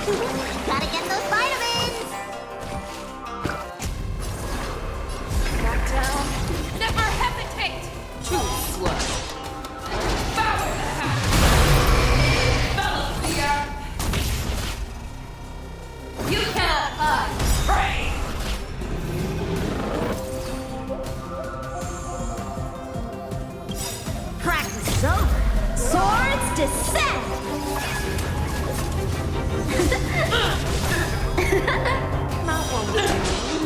Gotta get those vitamins! Back down. Never hesitate! Too slow. Power the house! Follow the earth! You cannot hide! Pray! Practice is over. Swords descend! Not one with you.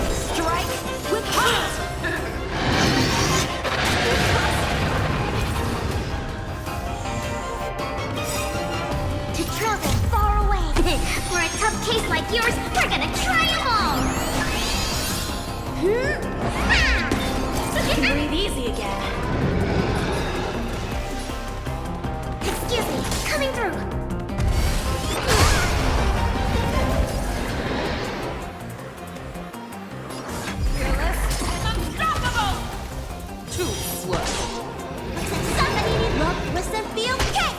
Strike with heart! To travel far away. For a tough case like yours, we're gonna try them all! Breathe easy again. Excuse me, coming through. Fearless and unstoppable! Too slow. Somebody need look, listen, feel, kick!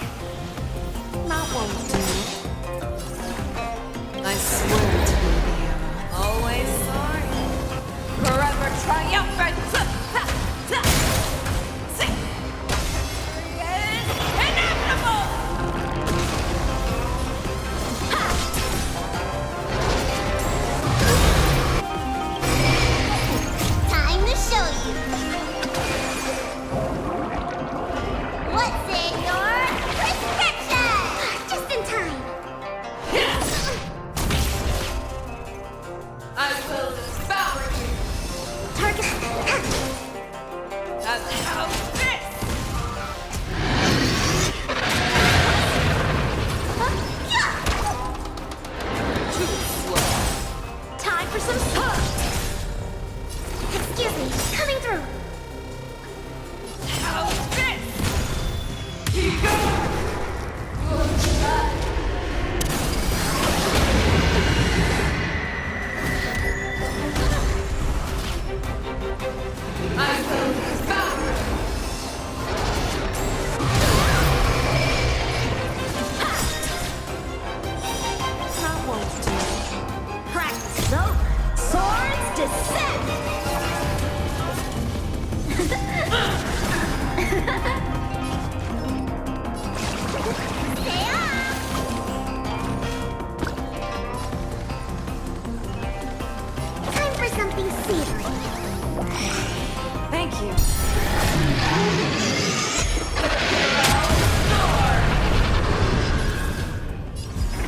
Not one with you. I swear to be the always sorry. Forever triumphant! Inevitable! Time to show you. What's in your prescription? Just in time. I will devour you! Target. And how this? Too slow. Time for some fun. Excuse me, coming through. How this? I will devour! Not once, dear. Practice is over. Swords descend. Stay up. Time for something savory. Thank you.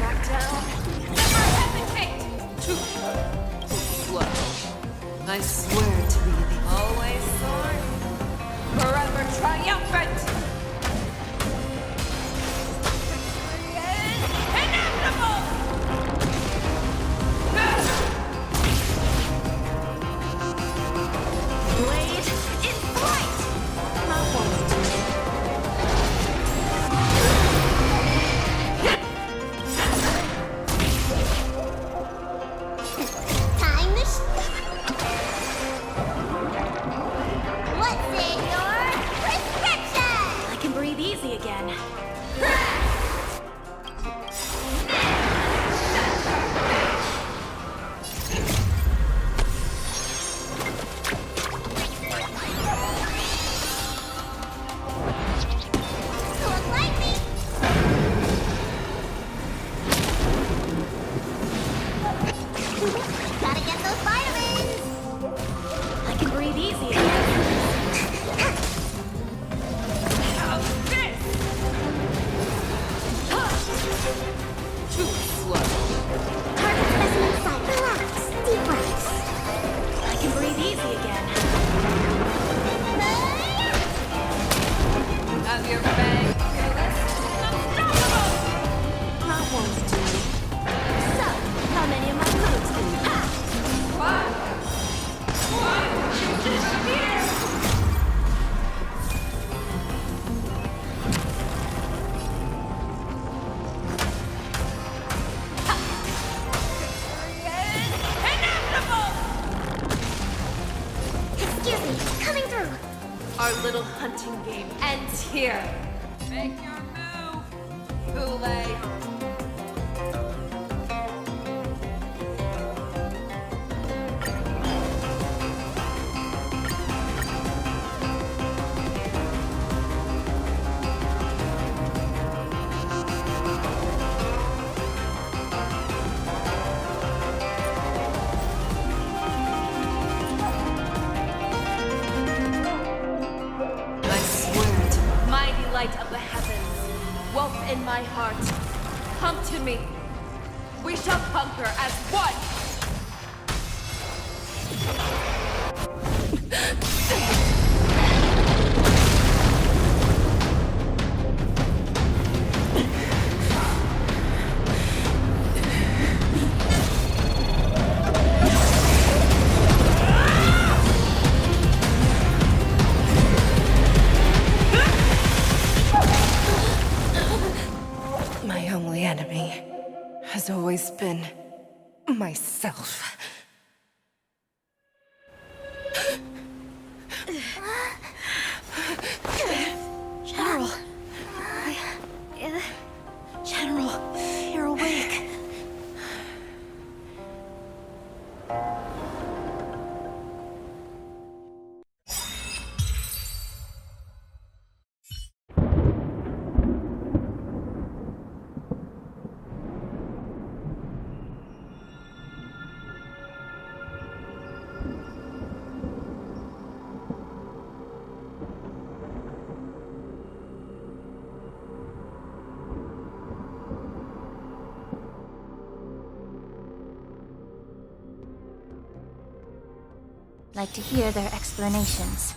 Back down. Never hesitate! Too slow. I swear to be the always sorry. Forever triumphant! Inevitable! Blade in flight. Not one with Time to What's in your prescription? I can breathe easy again. Look like me. Gotta get those vitamins. I can breathe easy again. How this? Too slow. Target specimen site. Relax. Deep breaths. I can breathe easy again. Have your bang, fearless, unstoppable! Not one with you. So, how many of my moves can you ha? What? Disappear! Inevitable! Excuse me, coming through. Our little hunting game ends here. Make your move, Kool-Aid. Come to me. We shall conquer as one. My only enemy has always been myself. General! General, you're awake. Like to hear their explanations.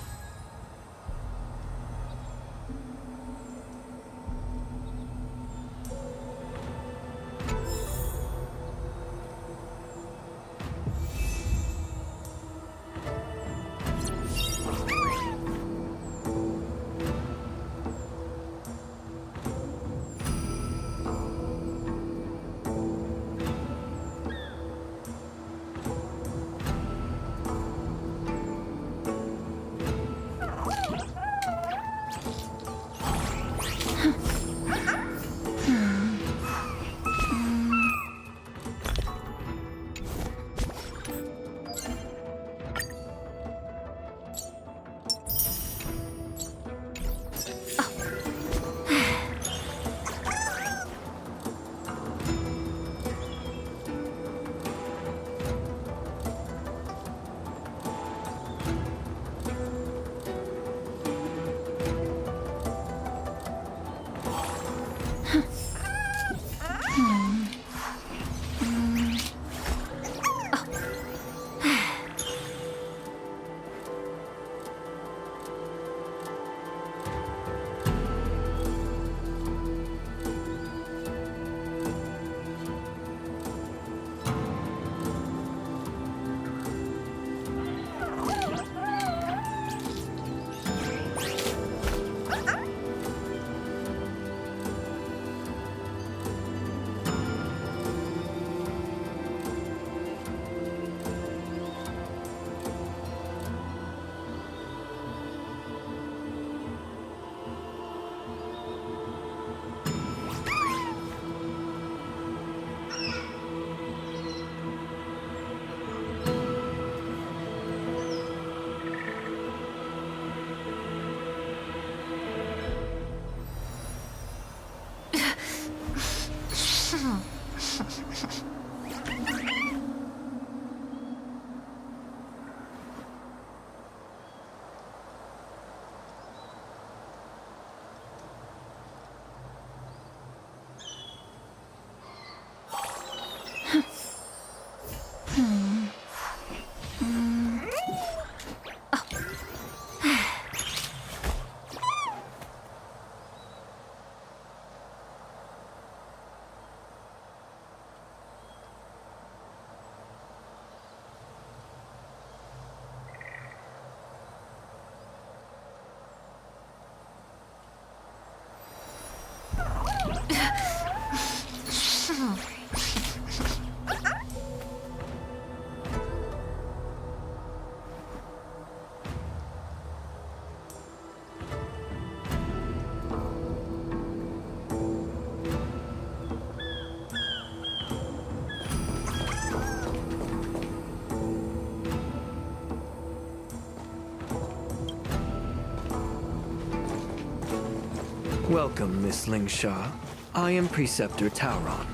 Welcome, Miss Lingsha. I am Preceptor Tauron.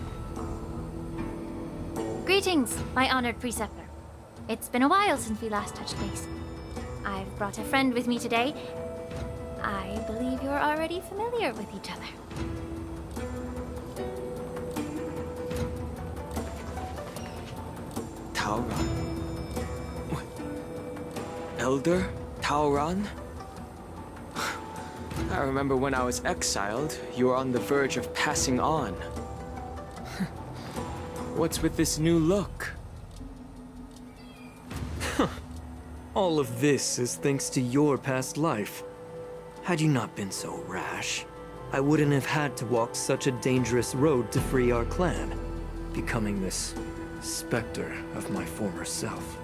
Greetings, my honored preceptor. It's been a while since we last touched base. I've brought a friend with me today. I believe you're already familiar with each other. Taoran. What? Elder Taoran? I remember when I was exiled, you were on the verge of passing on. What's with this new look? All of this is thanks to your past life. Had you not been so rash, I wouldn't have had to walk such a dangerous road to free our clan, becoming this specter of my former self.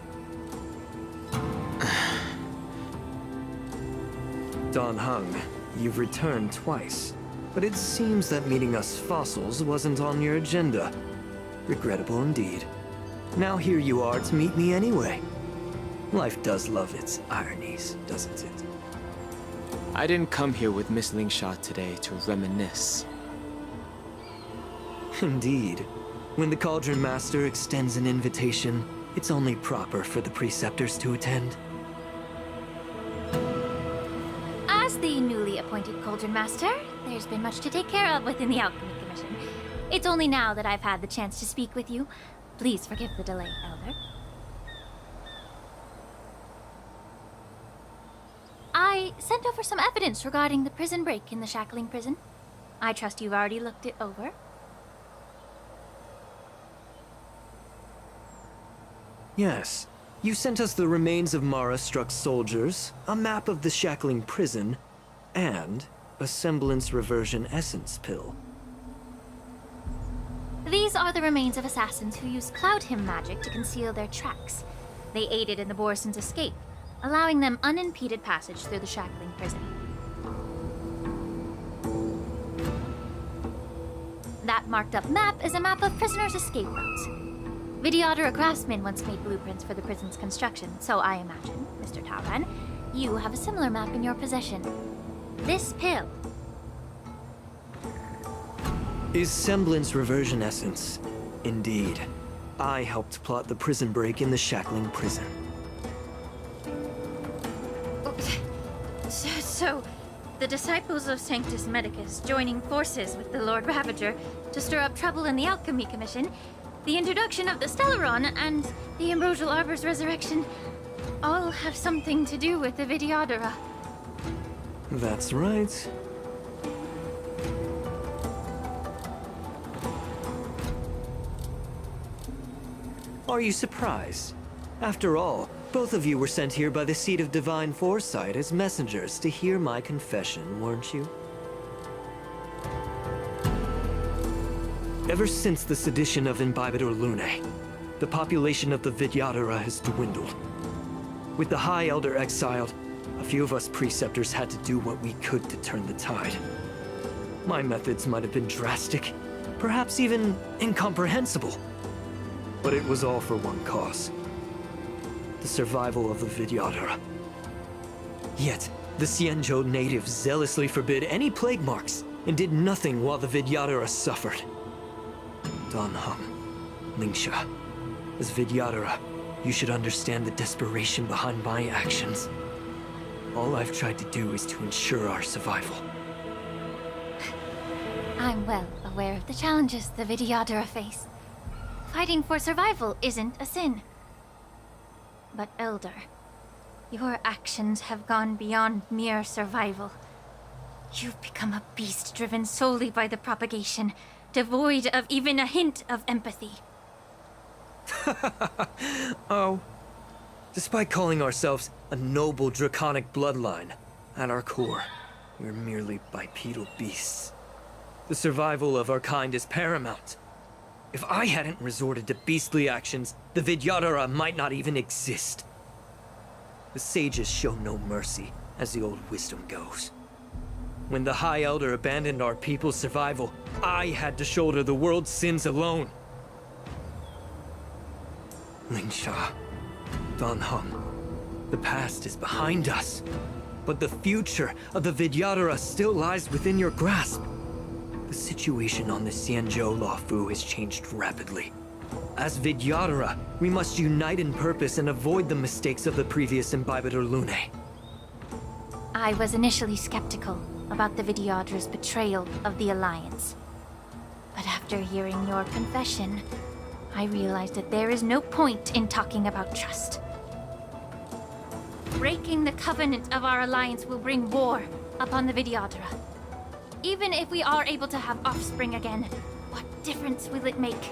Dan Heng, you've returned twice, but it seems that meeting us fossils wasn't on your agenda. Regrettable indeed. Now here you are to meet me anyway. Life does love its ironies, doesn't it? I didn't come here with Miss Lingsha today to reminisce. Indeed. When the Cauldron Master extends an invitation, it's only proper for the preceptors to attend. As the newly appointed Cauldron Master, there's been much to take care of within the Alchemy Commission. It's only now that I've had the chance to speak with you. Please forgive the delay, Elder. I sent over some evidence regarding the prison break in the Shackling prison. I trust you've already looked it over. Yes. You sent us the remains of Mara-struck soldiers, a map of the Shackling prison, and a semblance reversion essence pill. These are the remains of assassins who used Cloud Hymn magic to conceal their tracks. They aided in the Borison's escape, allowing them unimpeded passage through the Shackling prison. That marked-up map is a map of prisoners' escape routes. Vidyadhara craftsmen once made blueprints for the prison's construction, so I imagine, Mr. Taoran, you have a similar map in your possession. This pill. Is semblance reversion essence. Indeed. I helped plot the prison break in the Shackling prison. So, the disciples of Sanctus Medicus joining forces with the Lord Ravager to stir up trouble in the Alchemy Commission, the introduction of the Stellaron, and the Ambrosial Arbor's resurrection all have something to do with the Vidyadhara. That's right. Are you surprised? After all, both of you were sent here by the Seat of Divine Foresight as messengers to hear my confession, weren't you? Ever since the sedition of Imbibitor Lunae, the population of the Vidyadhara has dwindled. With the High Elder exiled, a few of us preceptors had to do what we could to turn the tide. My methods might have been drastic, perhaps even incomprehensible. But it was all for one cause. The survival of the Vidyadhara. Yet, the Xianzhou natives zealously forbid any plague marks and did nothing while the Vidyadhara suffered. Dan Heng, Lingsha, as Vidyadhara, you should understand the desperation behind my actions. All I've tried to do is to ensure our survival. I'm well aware of the challenges the Vidyadhara face. Fighting for survival isn't a sin. But Elder, your actions have gone beyond mere survival. You've become a beast driven solely by the propagation, devoid of even a hint of empathy. Oh. Despite calling ourselves a noble draconic bloodline, at our core, we're merely bipedal beasts. The survival of our kind is paramount. If I hadn't resorted to beastly actions, the Vidyadhara might not even exist. The sages show no mercy, as the old wisdom goes. When the High Elder abandoned our people's survival, I had to shoulder the world's sins alone. Lingsha, Dan Heng, the past is behind us, but the future of the Vidyadhara still lies within your grasp. The situation on the Xianzhou Luofu has changed rapidly. As Vidyadhara, we must unite in purpose and avoid the mistakes of the previous Imbibitor Lunae. I was initially skeptical about the Vidyadhara's betrayal of the Alliance. But after hearing your confession, I realized that there is no point in talking about trust. Breaking the covenant of our alliance will bring war upon the Vidyadhara. Even if we are able to have offspring again, what difference will it make?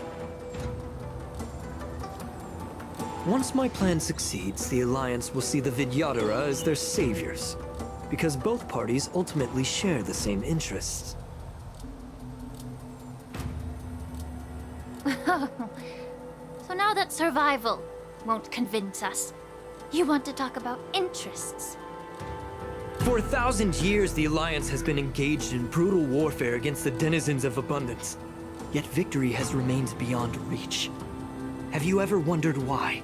Once my plan succeeds, the Alliance will see the Vidyadhara as their saviors, because both parties ultimately share the same interests. So now that survival won't convince us, you want to talk about interests? For 1,000 years, the Alliance has been engaged in brutal warfare against the denizens of abundance. Yet victory has remained beyond reach. Have you ever wondered why?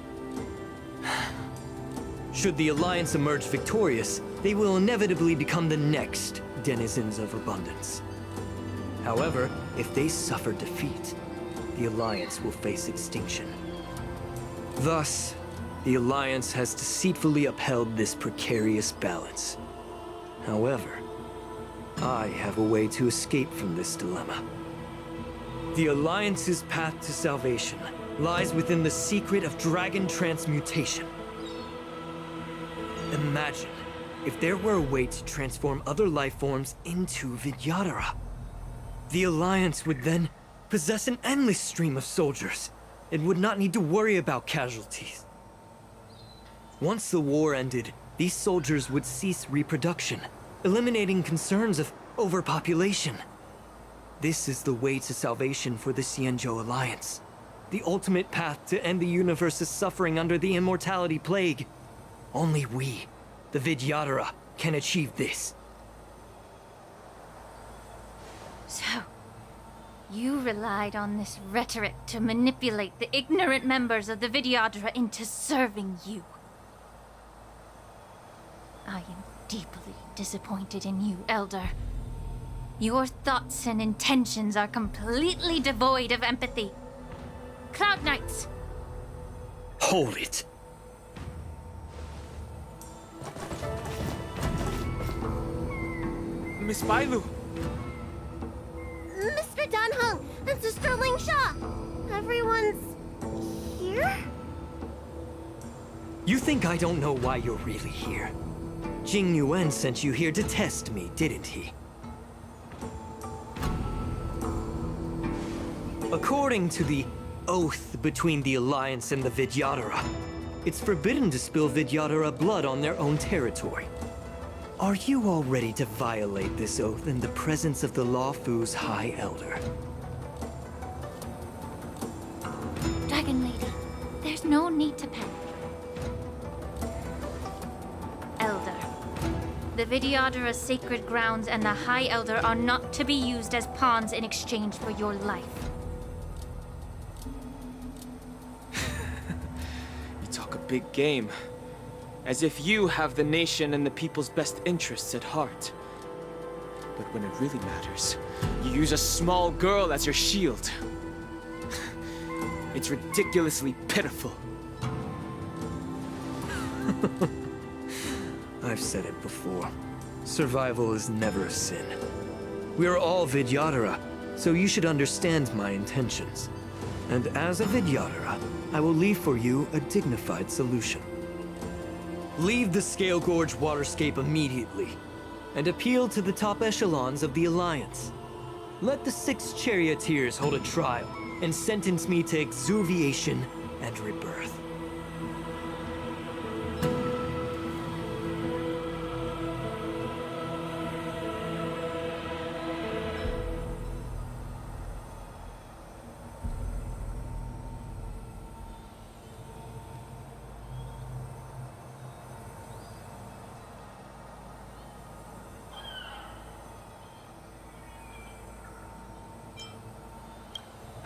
Should the Alliance emerge victorious, they will inevitably become the next denizens of abundance. However, if they suffer defeat, the Alliance will face extinction. Thus, the Alliance has deceitfully upheld this precarious balance. However, I have a way to escape from this dilemma. The Alliance's path to salvation lies within the secret of dragon transmutation. Imagine if there were a way to transform other life forms into Vidyadhara. The Alliance would then possess an endless stream of soldiers and would not need to worry about casualties. Once the war ended, these soldiers would cease reproduction, eliminating concerns of overpopulation. This is the way to salvation for the Xianzhou Alliance. The ultimate path to end the universe's suffering under the immortality plague. Only we, the Vidyadhara, can achieve this. So, you relied on this rhetoric to manipulate the ignorant members of the Vidyadhara into serving you. I am deeply disappointed in you, Elder. Your thoughts and intentions are completely devoid of empathy. Cloud Knights! Hold it! Miss Bailu! Mr. Danheng and Sister Ling Sha! Everyone's here? You think I don't know why you're really here? Jing Yuan sent you here to test me, didn't he? According to the oath between the Alliance and the Vidyadhara, it's forbidden to spill Vidyadhara blood on their own territory. Are you all ready to violate this oath in the presence of the Lawfu's High Elder? Dragon Lady, there's no need to panic. Elder, the Vidyadhara's sacred grounds and the High Elder are not to be used as pawns in exchange for your life. You talk a big game. As if you have the nation and the people's best interests at heart. But when it really matters, you use a small girl as your shield. It's ridiculously pitiful. I've said it before. Survival is never a sin. We are all Vidyadhara, so you should understand my intentions. And as a Vidyadhara, I will leave for you a dignified solution. Leave the Scale Gorge waterscape immediately, and appeal to the top echelons of the Alliance. Let the 6 charioteers hold a trial, and sentence me to exuviation and rebirth.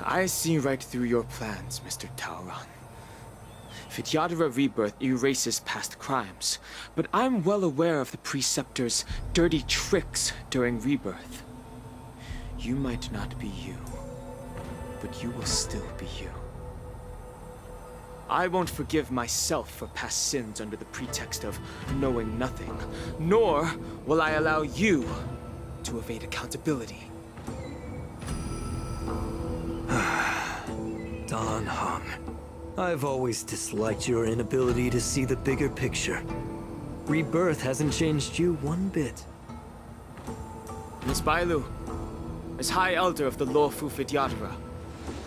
I see right through your plans, Mr. Taoran. Vidyadhara Rebirth erases past crimes, but I'm well aware of the Preceptor's dirty tricks during Rebirth. You might not be you, but you will still be you. I won't forgive myself for past sins under the pretext of knowing nothing, nor will I allow you to evade accountability. Dan Heng. I've always disliked your inability to see the bigger picture. Rebirth hasn't changed you one bit. Miss Bailu, as High Elder of the lawful Vidyadhara,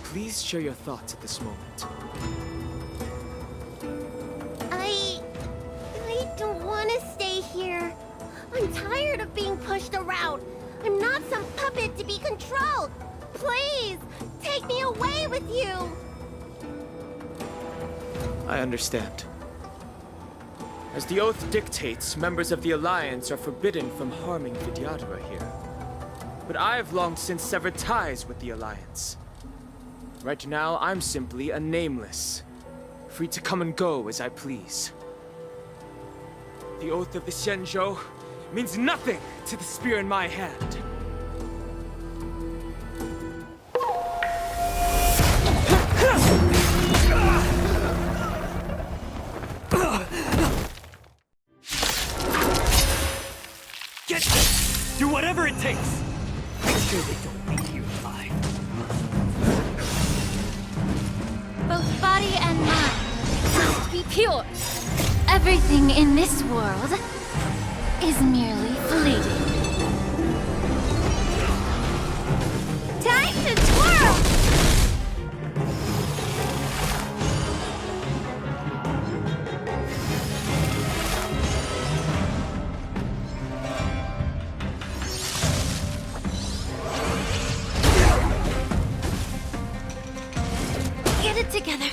please share your thoughts at this moment. I don't want to stay here. I'm tired of being pushed around. I'm not some puppet to be controlled. Please, take me away with you. I understand. As the oath dictates, members of the Alliance are forbidden from harming Vidyadhara here. But I've long since severed ties with the Alliance. Right now, I'm simply a nameless, free to come and go as I please. The oath of the Xianzhou means nothing to the spear in my hand. Get them! Do whatever it takes! Make sure they don't make you alive. Both body and mind must be pure. Everything in this world is merely fleeting. Time to twirl! Get it together.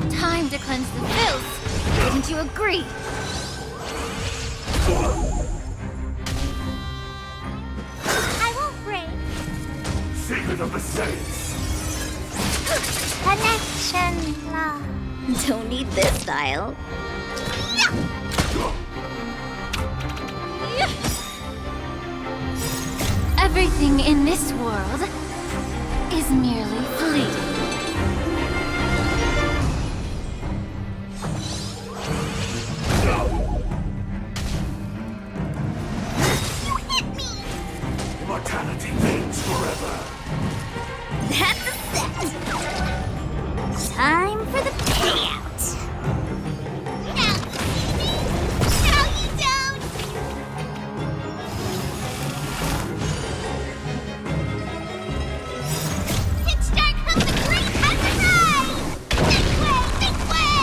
Time to cleanse the filth. Wouldn't you agree? I won't break. Secret of the Saints. Connection lost. Don't need this style. Everything in this world is merely fleeting. Immortality reigns forever. That's a set. Time for the payout. No, you don't. Kickstart from the great Honkai! Big way!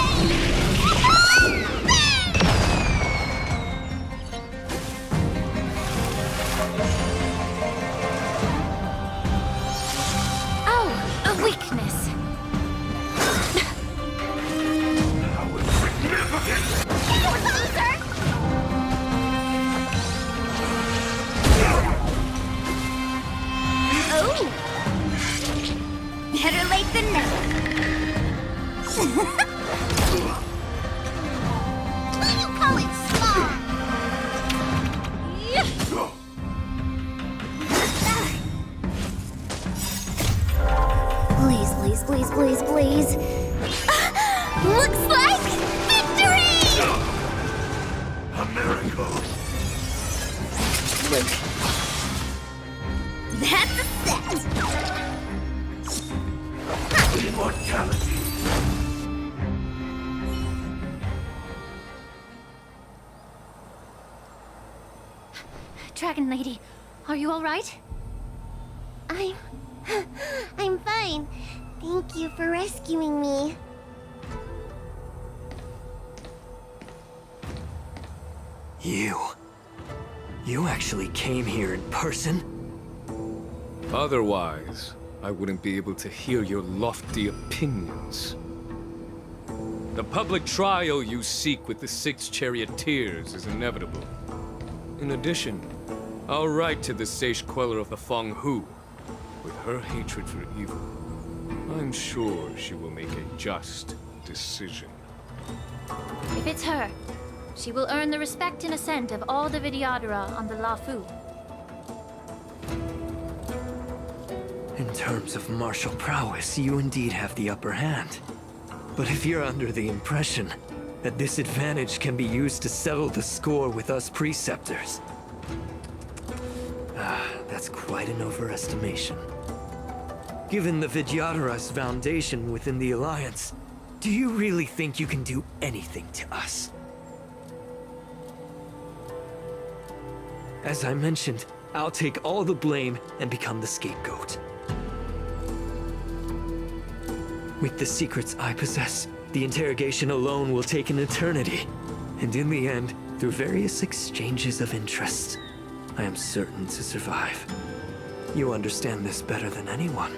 Oh, a weakness. Loser! Oh! Better late than never. What do you call it small? Please, please, please, please, please. Looks like victory! A miracle. That's a set. Immortality. Dragon Lady, are you all right? I'm fine. Thank you for rescuing me. You actually came here in person? Otherwise, I wouldn't be able to hear your lofty opinions. The public trial you seek with the 6 charioteers is inevitable. In addition, I'll write to the sage queller of the Feng Hu. With her hatred for evil, I'm sure she will make a just decision. If it's her, she will earn the respect and assent of all the Vidyadhara on the Lafu. In terms of martial prowess, you indeed have the upper hand. But if you're under the impression that this advantage can be used to settle the score with us preceptors, that's quite an overestimation. Given the Vidyadhara's foundation within the Alliance, do you really think you can do anything to us? As I mentioned, I'll take all the blame and become the scapegoat. With the secrets I possess, the interrogation alone will take an eternity. And in the end, through various exchanges of interest, I am certain to survive. You understand this better than anyone,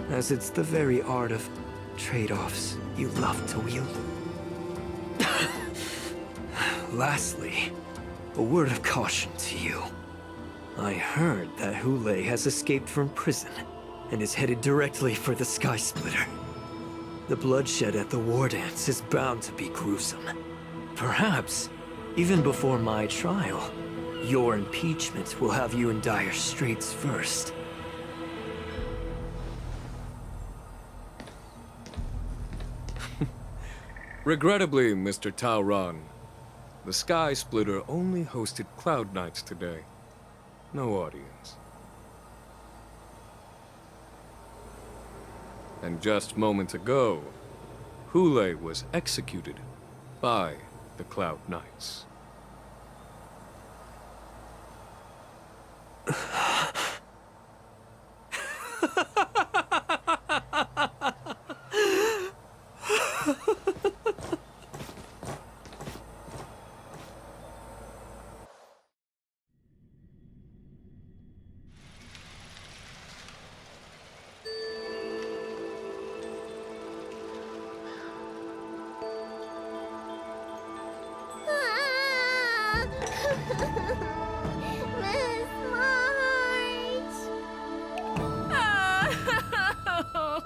as it's the very art of trade-offs you love to wield. Lastly, a word of caution to you. I heard that Hule has escaped from prison and is headed directly for the Sky Splitter. The bloodshed at the war dance is bound to be gruesome. Perhaps, even before my trial, your impeachment will have you in dire straits first. Regrettably, Mr. Taoran, the Sky Splitter only hosted Cloud Knights today. No audience. And just moments ago, Hule was executed by the Cloud Knights.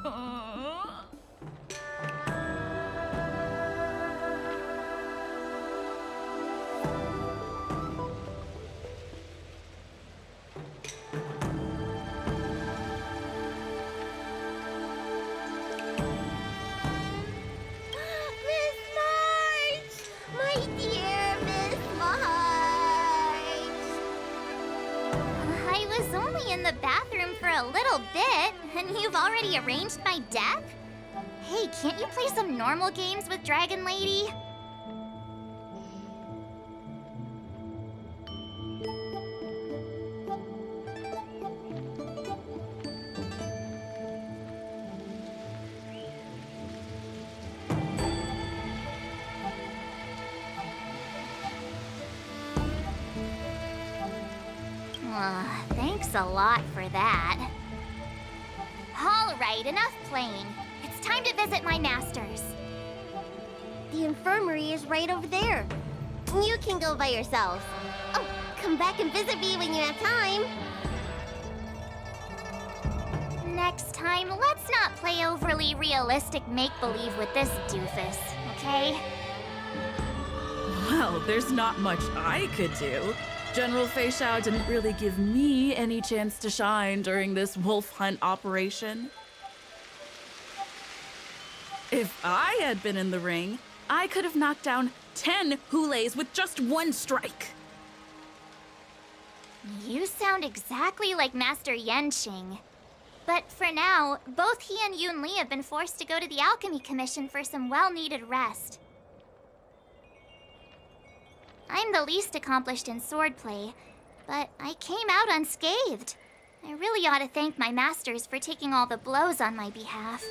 Miss March! Miss March! My dear Miss March! I was only in the bathroom for a little bit, and you've already arranged my death? Hey, can't you play some normal games with Dragon Lady? Thanks a lot for that. All right, enough playing. It's time to visit my masters. The infirmary is right over there. You can go by yourself. Oh, come back and visit me when you have time. Next time, let's not play overly realistic make-believe with this doofus, okay? Well, there's not much I could do. General Fei Xiao didn't really give me any chance to shine during this wolf hunt operation. If I had been in the ring, I could have knocked down 10 Hules with just one strike. You sound exactly like Master Yenqing. But for now, both he and Yun Li have been forced to go to the Alchemy Commission for some well-needed rest. I'm the least accomplished in swordplay, but I came out unscathed. I really ought to thank my masters for taking all the blows on my behalf.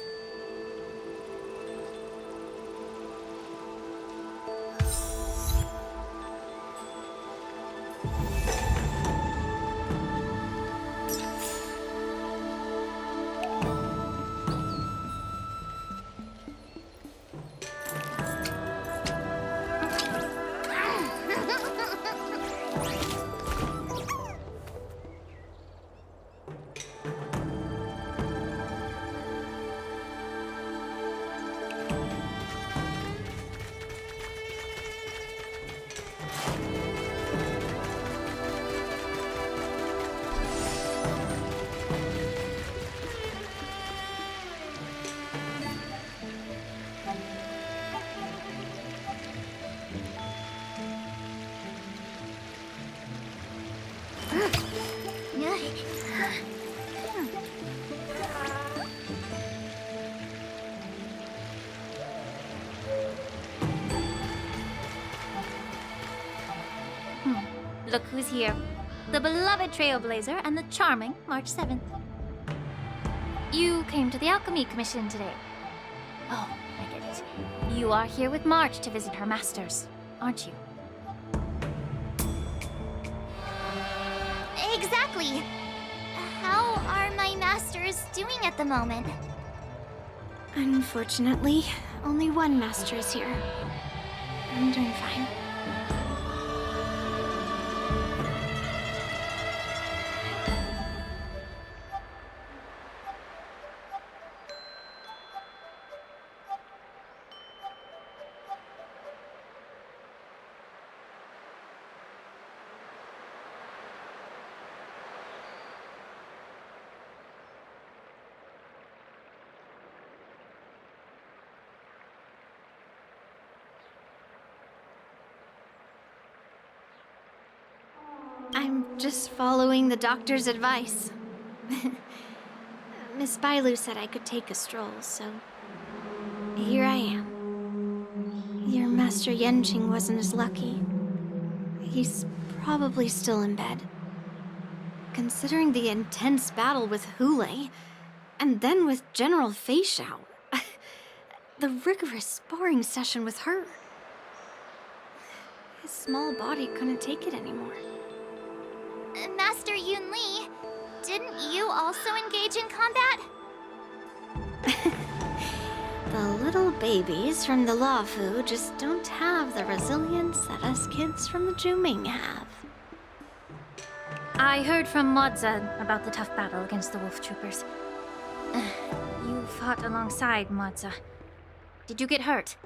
Look who's here. The beloved Trailblazer and the charming March 7th. You came to the Alchemy Commission today. Oh, I get it. You are here with March to visit her masters, aren't you? Exactly. How are my masters doing at the moment? Unfortunately, only one master is here. I'm doing fine. I'm just following the doctor's advice. Miss Bailu said I could take a stroll, so here I am. Your Master Yenjing wasn't as lucky. He's probably still in bed. Considering the intense battle with Hule, and then with General Feixiao, the rigorous sparring session with her. His small body couldn't take it anymore. Master Yunli, didn't you also engage in combat? The little babies from the Luofu just don't have the resilience that us kids from the Juming have. I heard from Modza about the tough battle against the wolf troopers. You fought alongside Modza. Did you get hurt?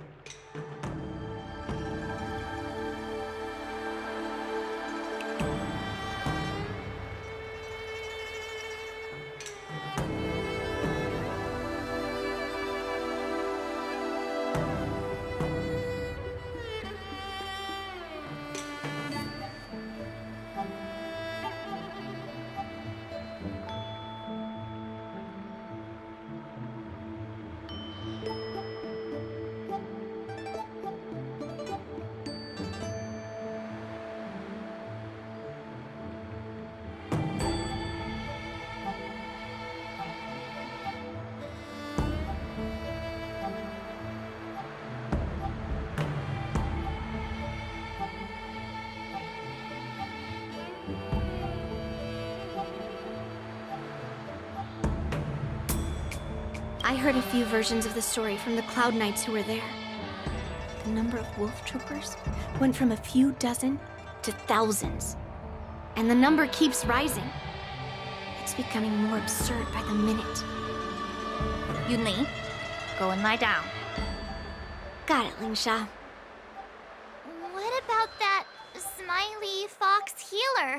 I heard a few versions of the story from the Cloud Knights who were there. The number of wolf troopers went from a few dozen to thousands. And the number keeps rising. It's becoming more absurd by the minute. Yunli, go and lie down. Got it, Lingsha. What about that smiley fox healer?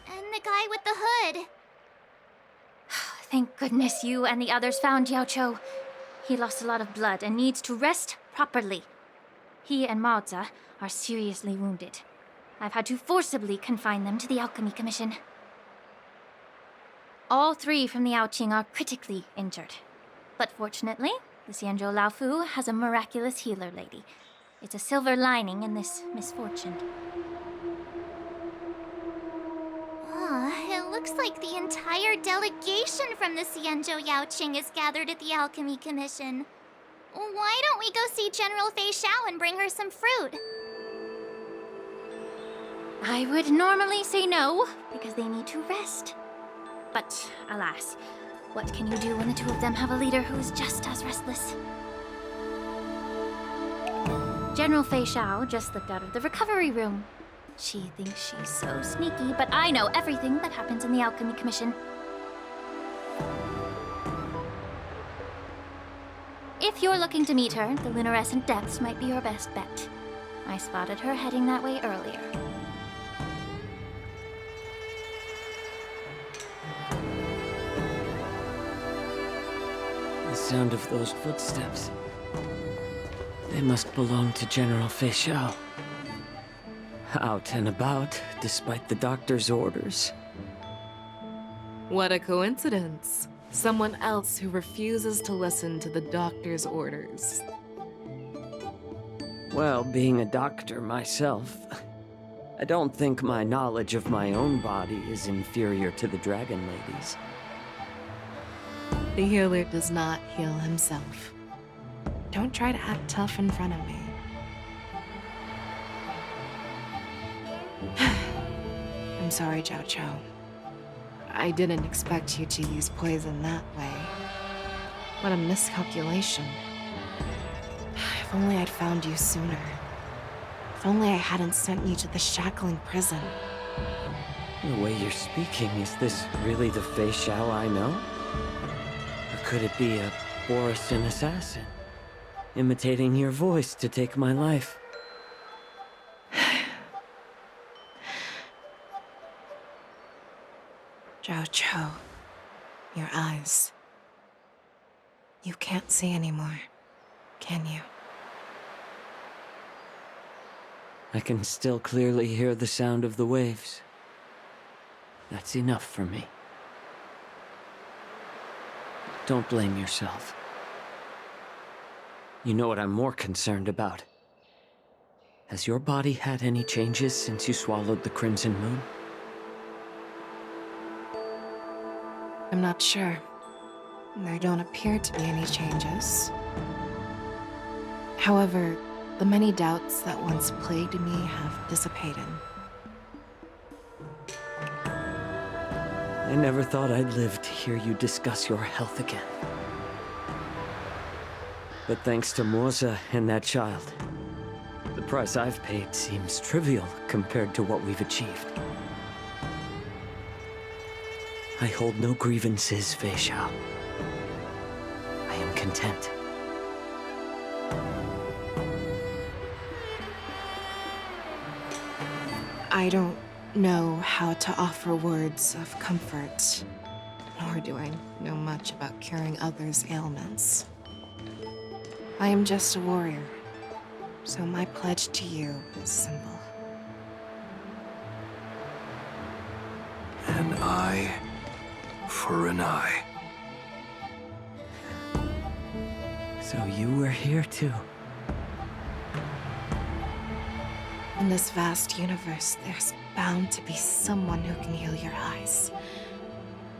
And the guy with the hood? Thank goodness you and the others found Yao Cho. He lost a lot of blood and needs to rest properly. He and Maoza are seriously wounded. I've had to forcibly confine them to the Alchemy Commission. All three from the Yaoqing are critically injured. But fortunately, the Xianzhou Laofu has a miraculous healer lady. It's a silver lining in this misfortune. It looks like the entire delegation from the Xianzhou Yaoqing is gathered at the Alchemy Commission. Why don't we go see General Feixiao and bring her some fruit? I would normally say no, because they need to rest. But alas, what can you do when the two of them have a leader who is just as restless? General Feixiao just slipped out of the recovery room. She thinks she's so sneaky, but I know everything that happens in the Alchemy Commission. If you're looking to meet her, the luminescent depths might be your best bet. I spotted her heading that way earlier. sound of those footsteps. They must belong to General Fei Xiao. Out and about, despite the doctor's orders. What a coincidence. Someone else who refuses to listen to the doctor's orders. Well, being a doctor myself, I don't think my knowledge of my own body is inferior to the Dragon Lady's. The healer does not heal himself. Don't try to act tough in front of me. I'm sorry, Zhao Chou. I didn't expect you to use poison that way. What a miscalculation. If only I'd found you sooner. If only I hadn't sent you to the shackling prison. The way you're speaking, is this really the Fei Xiao I know? Or could it be a Boristan assassin, imitating your voice to take my life? Zhao Chou, your eyes. You can't see anymore, can you? I can still clearly hear the sound of the waves. That's enough for me. Don't blame yourself. You know what I'm more concerned about? Has your body had any changes since you swallowed the Crimson Moon? I'm not sure. There don't appear to be any changes. However, the many doubts that once plagued me have dissipated. I never thought I'd live to hear you discuss your health again. But thanks to Moza and that child, the price I've paid seems trivial compared to what we've achieved. I hold no grievances, Fei Xiao. I am content. I don't know how to offer words of comfort, nor do I know much about curing others' ailments. I am just a warrior, so my pledge to you is simple. An eye for an eye. So you were here too. In this vast universe, there's bound to be someone who can heal your eyes.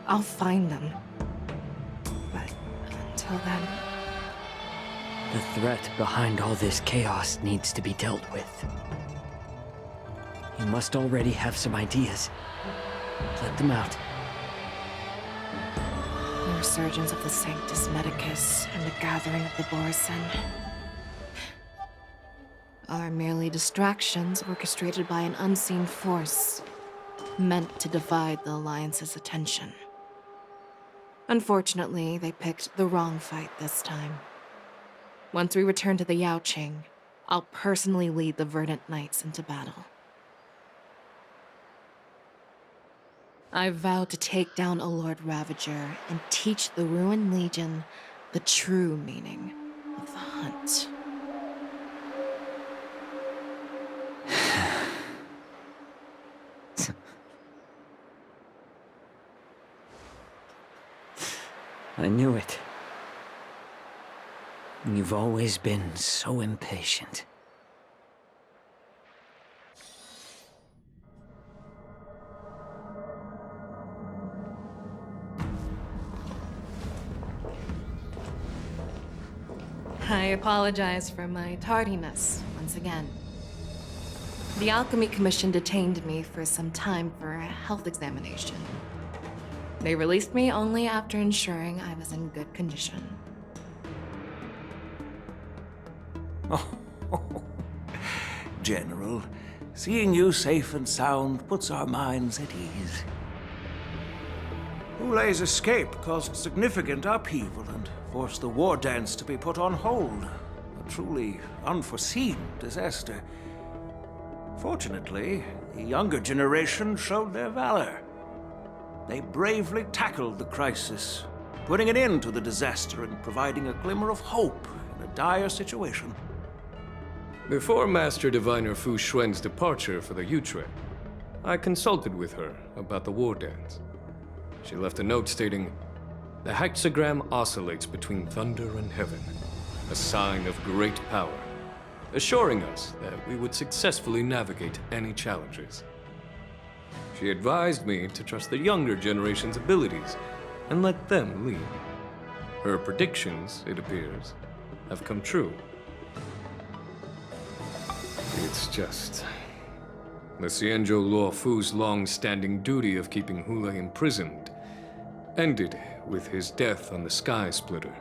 I'll find them. But until then... The threat behind all this chaos needs to be dealt with. You must already have some ideas. Let them out. The resurgence of the Sanctus Medicus and the gathering of the Borisin are merely distractions orchestrated by an unseen force, meant to divide the Alliance's attention. Unfortunately, they picked the wrong fight this time. Once we return to the Yaoqing, I'll personally lead the Verdant Knights into battle. I vow to take down a Lord Ravager and teach the Ruined Legion the true meaning of the hunt. I knew it. You've always been so impatient. I apologize for my tardiness once again. The Alchemy Commission detained me for some time for a health examination. They released me only after ensuring I was in good condition. General, seeing you safe and sound puts our minds at ease. Ulay's escape caused significant upheaval and forced the war dance to be put on hold. A truly unforeseen disaster. Fortunately, the younger generation showed their valor. They bravely tackled the crisis, putting an end to the disaster and providing a glimmer of hope in a dire situation. Before Master Diviner Fu Xuan's departure for the Yutre, I consulted with her about the war dance. She left a note stating, "The hexagram oscillates between thunder and heaven, a sign of great power, assuring us that we would successfully navigate any challenges." She advised me to trust the younger generation's abilities and let them lead. Her predictions, it appears, have come true. It's just... the Xianzhou Luo Fu's long-standing duty of keeping Hule imprisoned ended with his death on the Sky Splitter.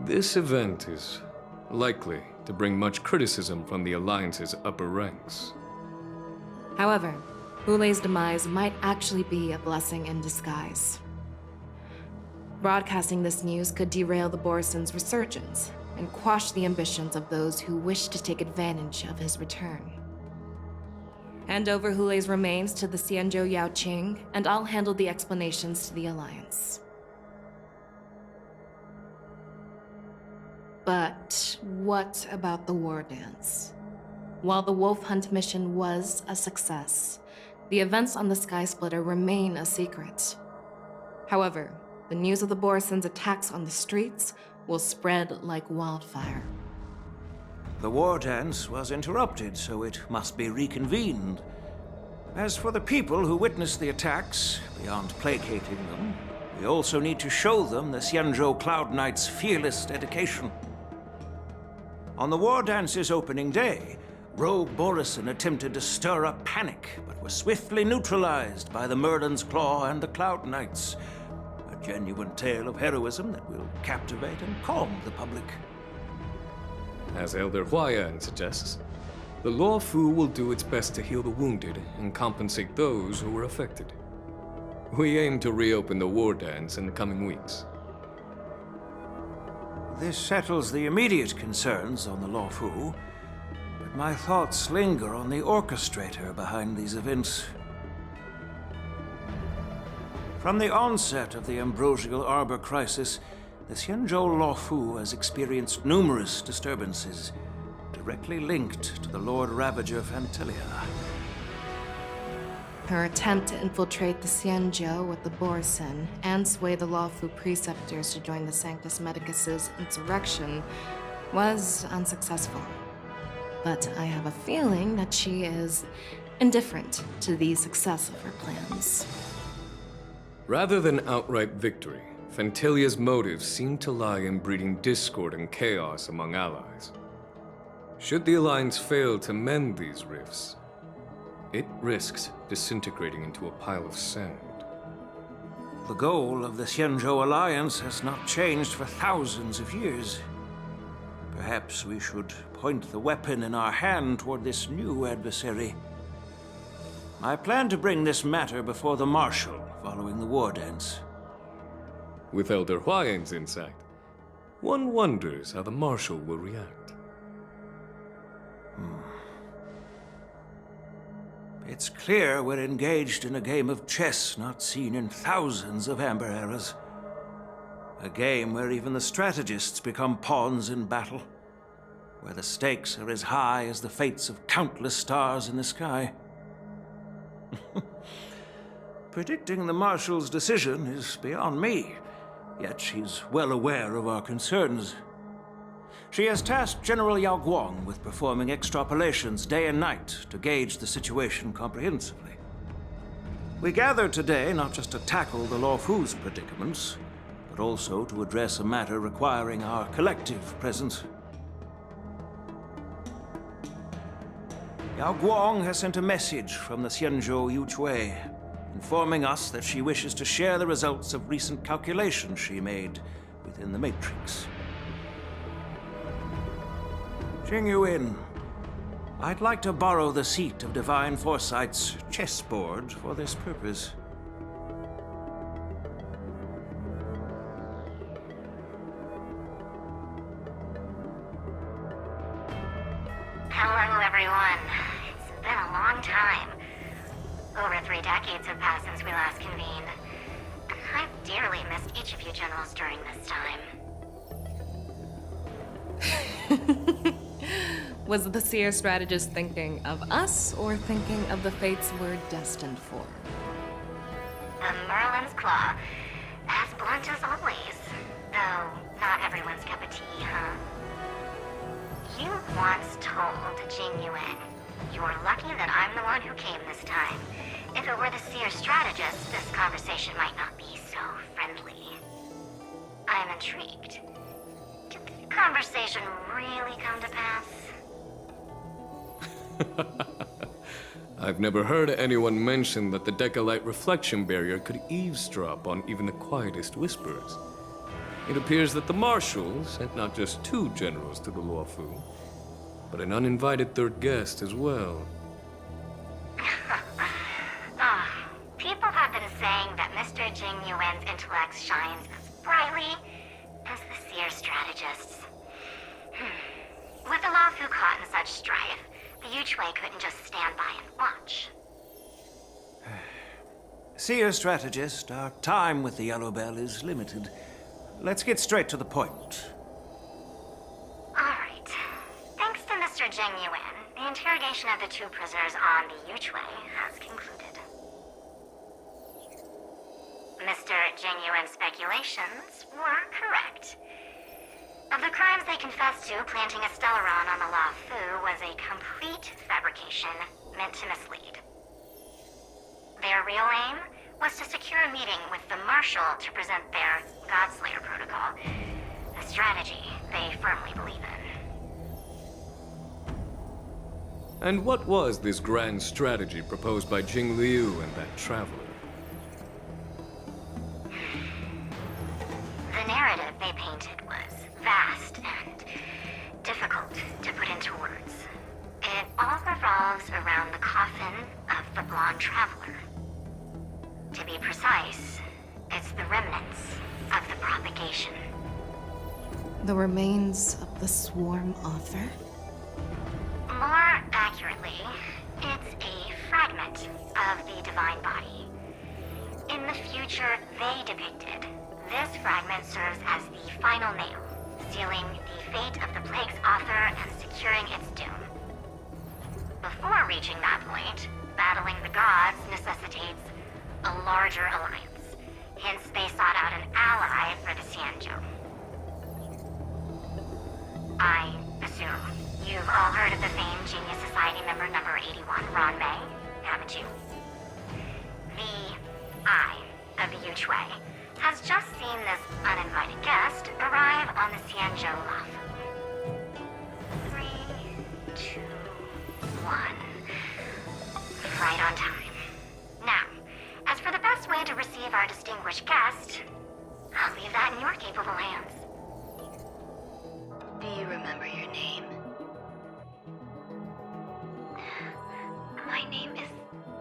This event is likely to bring much criticism from the Alliance's upper ranks. However, Hule's demise might actually be a blessing in disguise. Broadcasting this news could derail the Borison's resurgence and quash the ambitions of those who wish to take advantage of his return. Hand over Hule's remains to the Xianzhou Yaoqing, and I'll handle the explanations to the Alliance. But what about the war dance? While the Wolf Hunt mission was a success, the events on the Sky Splitter remain a secret. However, the news of the Borison's attacks on the streets will spread like wildfire. The war dance was interrupted, so it must be reconvened. As for the people who witnessed the attacks, beyond placating them, we also need to show them the Xianzhou Cloud Knight's fearless dedication. On the war dance's opening day, Rogue Borison attempted to stir up panic, but was swiftly neutralized by the Merlin's Claw and the Cloud Knights. A genuine tale of heroism that will captivate and calm the public. As Elder Huayan suggests, the Luo Fu will do its best to heal the wounded and compensate those who were affected. We aim to reopen the war dance in the coming weeks. This settles the immediate concerns on the Luo Fu, but my thoughts linger on the orchestrator behind these events. From the onset of the Ambrosial Arbor crisis, the Xianzhou Luo Fu has experienced numerous disturbances, directly linked to the Lord Ravager Fantelia. Her attempt to infiltrate the Xianzhou with the Borison and sway the Luo Fu preceptors to join the Sanctus Medicus's insurrection was unsuccessful. But I have a feeling that she is indifferent to the success of her plans. Rather than outright victory, Fantelia's motives seem to lie in breeding discord and chaos among allies. Should the Alliance fail to mend these rifts, it risks disintegrating into a pile of sand. The goal of the Xianzhou Alliance has not changed for thousands of years. Perhaps we should point the weapon in our hand toward this new adversary. I plan to bring this matter before the Marshal following the war dance. With Elder Huayan's insight, one wonders how the Marshal will react. It's clear we're engaged in a game of chess not seen in thousands of Amber eras. A game where even the strategists become pawns in battle, where the stakes are as high as the fates of countless stars in the sky. Predicting the Marshal's decision is beyond me, yet she's well aware of our concerns. She has tasked General Yao Guang with performing extrapolations day and night to gauge the situation comprehensively. We gathered today not just to tackle the Luo Fu's predicaments, but also to address a matter requiring our collective presence. Yao Guang has sent a message from the Xianzhou Yuchui, informing us that she wishes to share the results of recent calculations she made within the Matrix. Jing Yuin, I'd like to borrow the seat of Divine Foresight's chessboard for this purpose. Hello, everyone. It's been a long time. Over 3 decades have passed since we last convened. I've dearly missed each of you generals during this time. Was the seer strategist thinking of us or thinking of the fates we're destined for? The Merlin's Claw. As blunt as always. Though, not everyone's cup of tea, huh? You once told Jing Yuan, "You're lucky that I'm the one who came this time. If it were the seer strategist, this conversation might not be so friendly." I'm intrigued. Did the conversation really come to pass? I've never heard anyone mention that the Decalite reflection barrier could eavesdrop on even the quietest whispers. It appears that the Marshal sent not just 2 generals to the Luofu, but an uninvited 3rd guest as well. People have been saying that Mr. Jing Yuan's intellect shines as brightly as the seer strategist's. With the Luofu caught in such strife, the Yuchwei couldn't just stand by and watch. Seer strategist, our time with the Yellow Bell is limited. Let's get straight to the point. Alright. Thanks to Mr. Jing Yuan, the interrogation of the 2 prisoners on the Yuchwei has concluded. Mr. Jing Yuan's speculations were correct. Of the crimes they confessed to, planting a Stellaron on the Luofu was a complete fabrication meant to mislead. Their real aim was to secure a meeting with the Marshal to present their Godslayer protocol, a strategy they firmly believe in. And what was this grand strategy proposed by Jing Liu and that traveler? The narrative they painted was vast and difficult to put into words. It all revolves around the coffin of the blonde traveler. To be precise, it's the remnants of the propagation. The remains of the swarm author? More accurately, it's a fragment of the divine body. In the future they depicted, this fragment serves as the final nail, sealing the fate of the plague's author and securing its doom. Before reaching that point, battling the gods necessitates a larger alliance. Hence, they sought out an ally for the Xianzhou. I assume you've all heard of the famed Genius Society member number 81, Ron Mei, haven't you? The Eye of the Yuchwei has just seen this uninvited guest arrive on the Xianzhou Luofu. 3, 2, 1. Right on time. Now, as for the best way to receive our distinguished guest, I'll leave that in your capable hands. Do you remember your name? My name is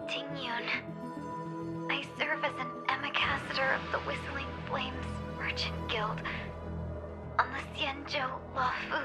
Tingyun. I serve as an ambassador of the Whistling Flames Merchant Guild on the Xianzhou Luofu.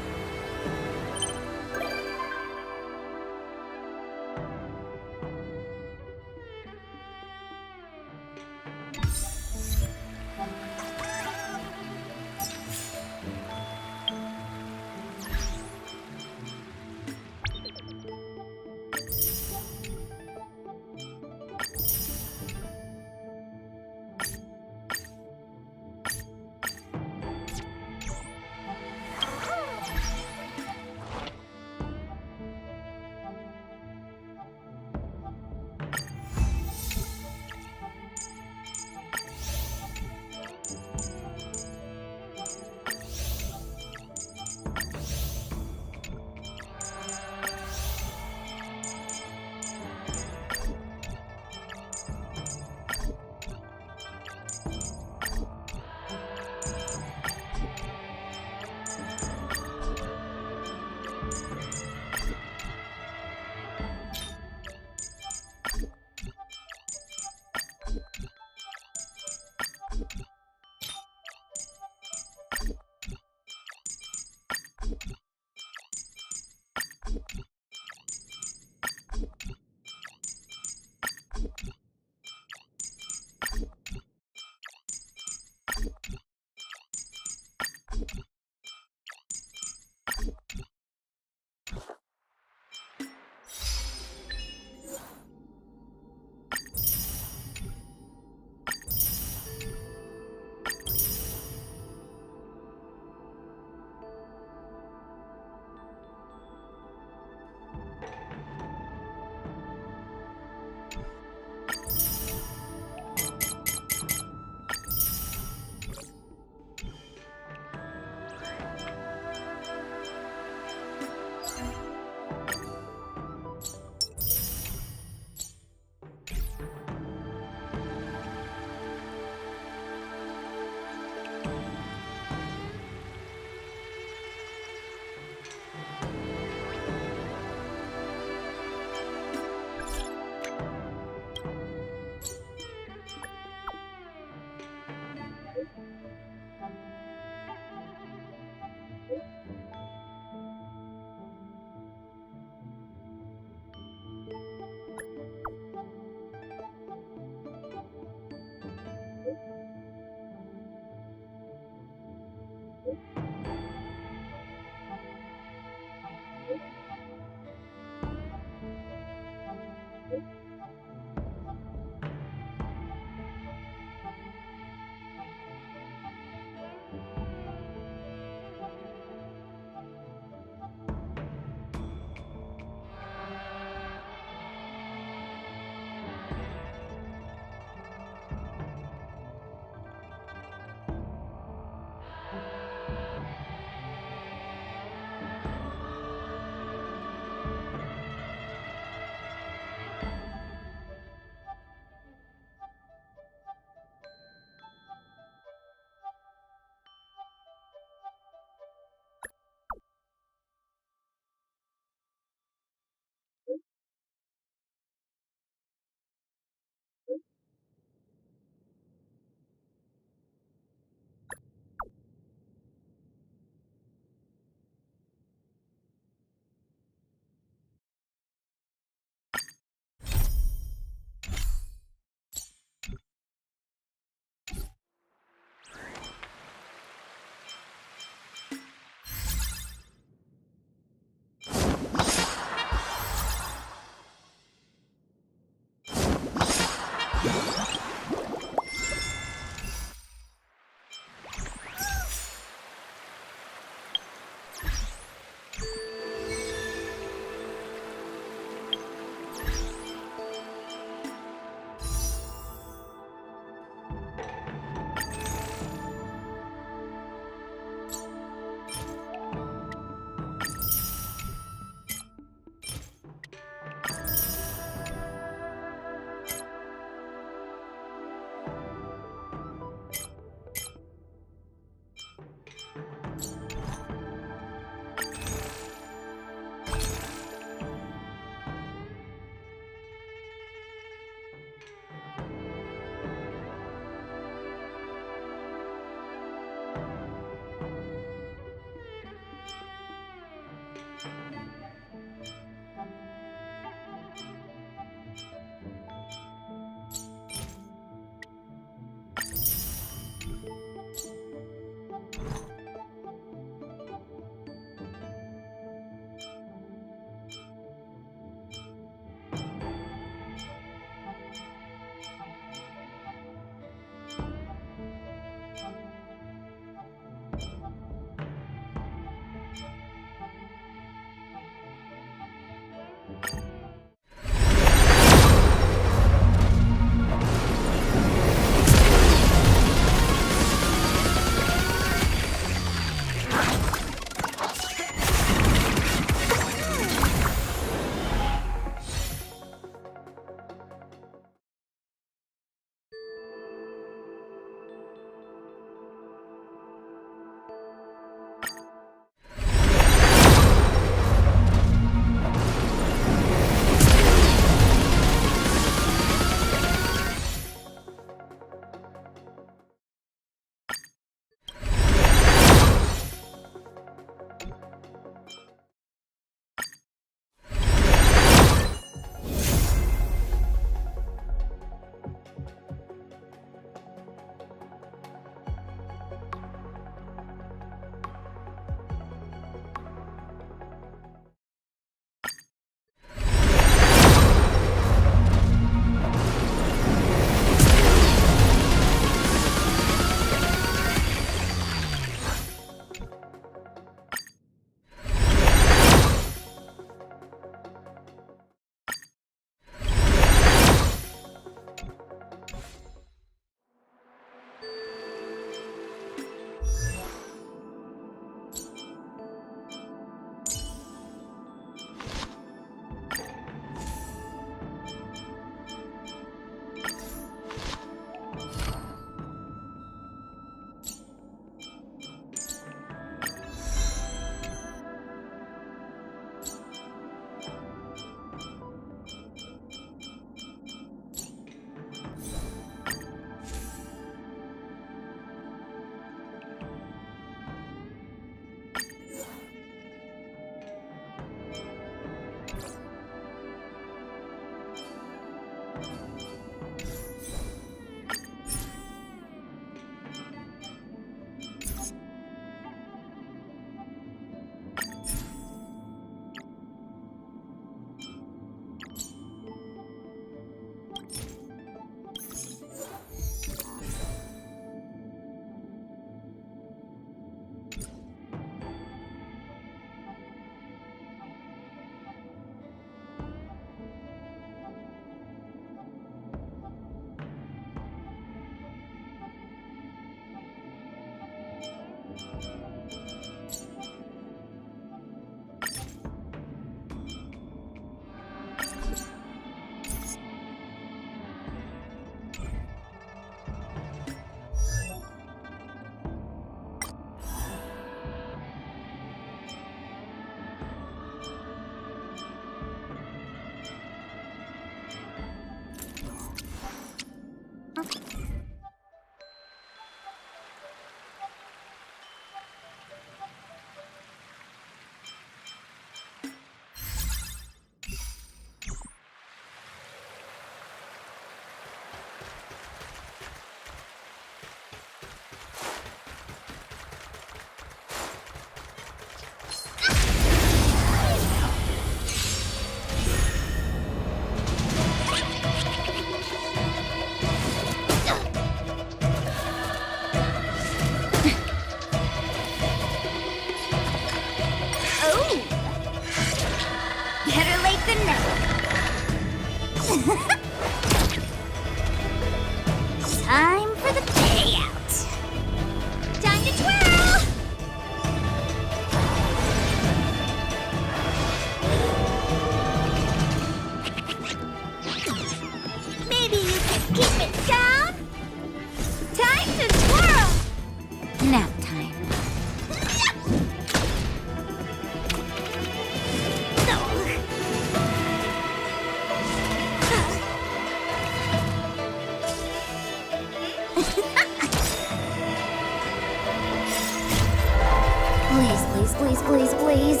Please, please, please, please, please.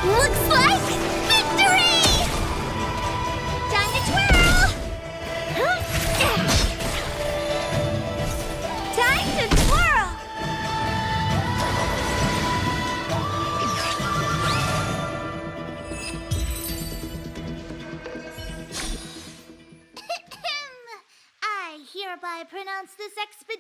Looks like victory! Time to twirl! Time to twirl! I hereby pronounce this expedition